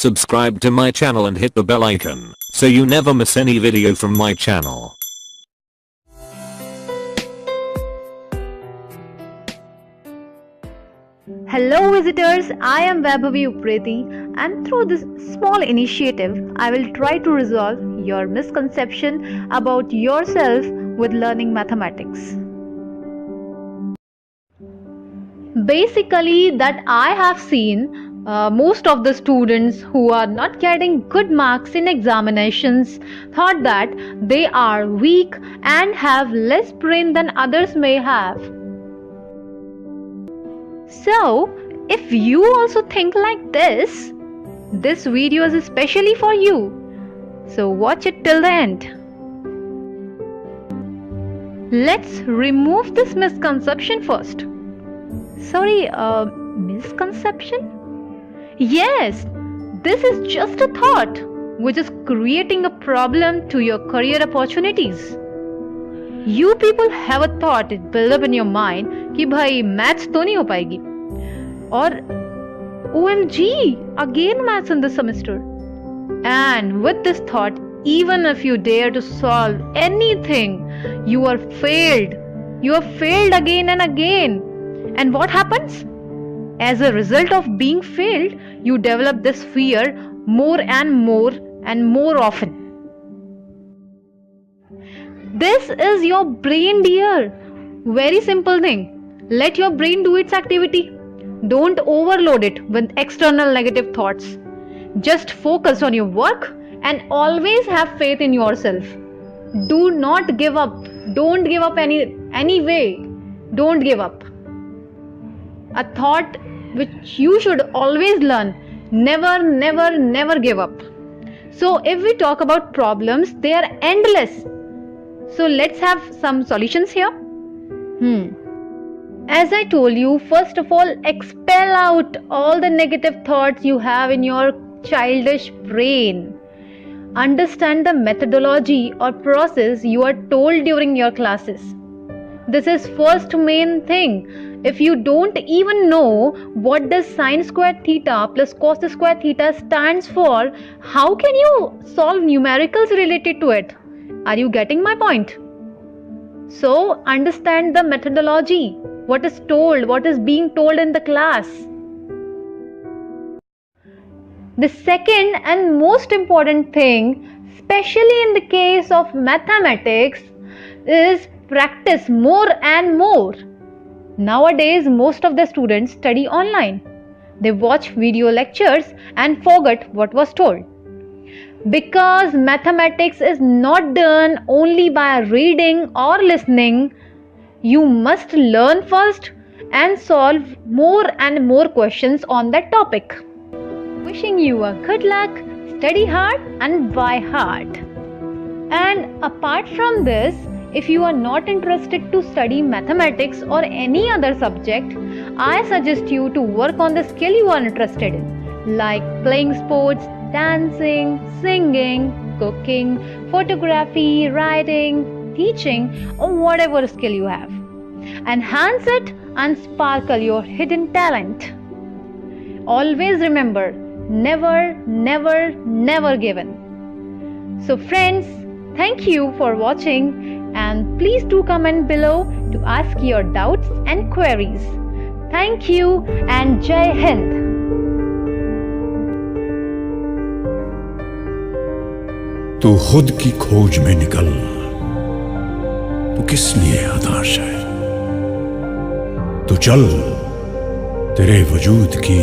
Subscribe to my channel and hit the bell icon so you never miss any video from my channel. Hello visitors, I am Vaibhavi and through this small initiative, I will try to resolve your misconception about yourself with learning mathematics. Basically, that I have seen most of the students who are not getting good marks in examinations thought that they are weak and have less brain than others may have. So, if you also think like this video is especially for you. So watch it till the end. Let's remove this misconception first. Sorry, misconception? Yes, this is just a thought which is creating a problem to your career opportunities. You people have a thought it build up in your mind कि भाई maths तो नहीं हो पाएगी और OMG again maths in this semester. And with this thought, even if you dare to solve anything, you are failed. You are failed again and again. And what happens? As a result of being failed, you develop this fear more and more often. This is your brain, dear. Very simple thing. Let your brain do its activity. Don't overload it with external negative thoughts. Just focus on your work and always have faith in yourself. Do not give up. Don't give up any way. Don't give up. A thought which you should always learn. Never give up. So if we talk about problems, they are endless. So let's have some solutions here. As I told you, first of all, expel out all the negative thoughts you have in your childish brain. Understand the methodology or process you are told during your classes. This is first main thing. If you don't even know what does sine squared theta plus cos squared theta stands for, how can you solve numericals related to it? Are you getting my point? So understand the methodology, what is told, what is being told in the class. The second and most important thing, especially in the case of mathematics, is practice more and more. Nowadays, most of the students study online. They watch video lectures and forget what was told. Because mathematics is not done only by reading or listening, you must learn first and solve more and more questions on that topic. Wishing you a good luck, study hard and by heart. And apart from this, if you are not interested to study mathematics or any other subject, I suggest you to work on the skill you are interested in, like playing sports, dancing, singing, cooking, photography, writing, teaching, or whatever skill you have. Enhance it and sparkle your hidden talent. Always remember, never give in. So friends, thank you for watching and please do comment below to ask your doubts and queries. Thank you and Jai Hind. तू खुद की खोज में निकल, तू किस लिए हताश है? तू चल, तेरे वजूद की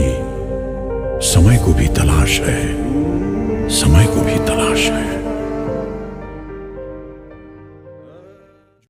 समय को भी तलाश है, समय को भी तलाश है.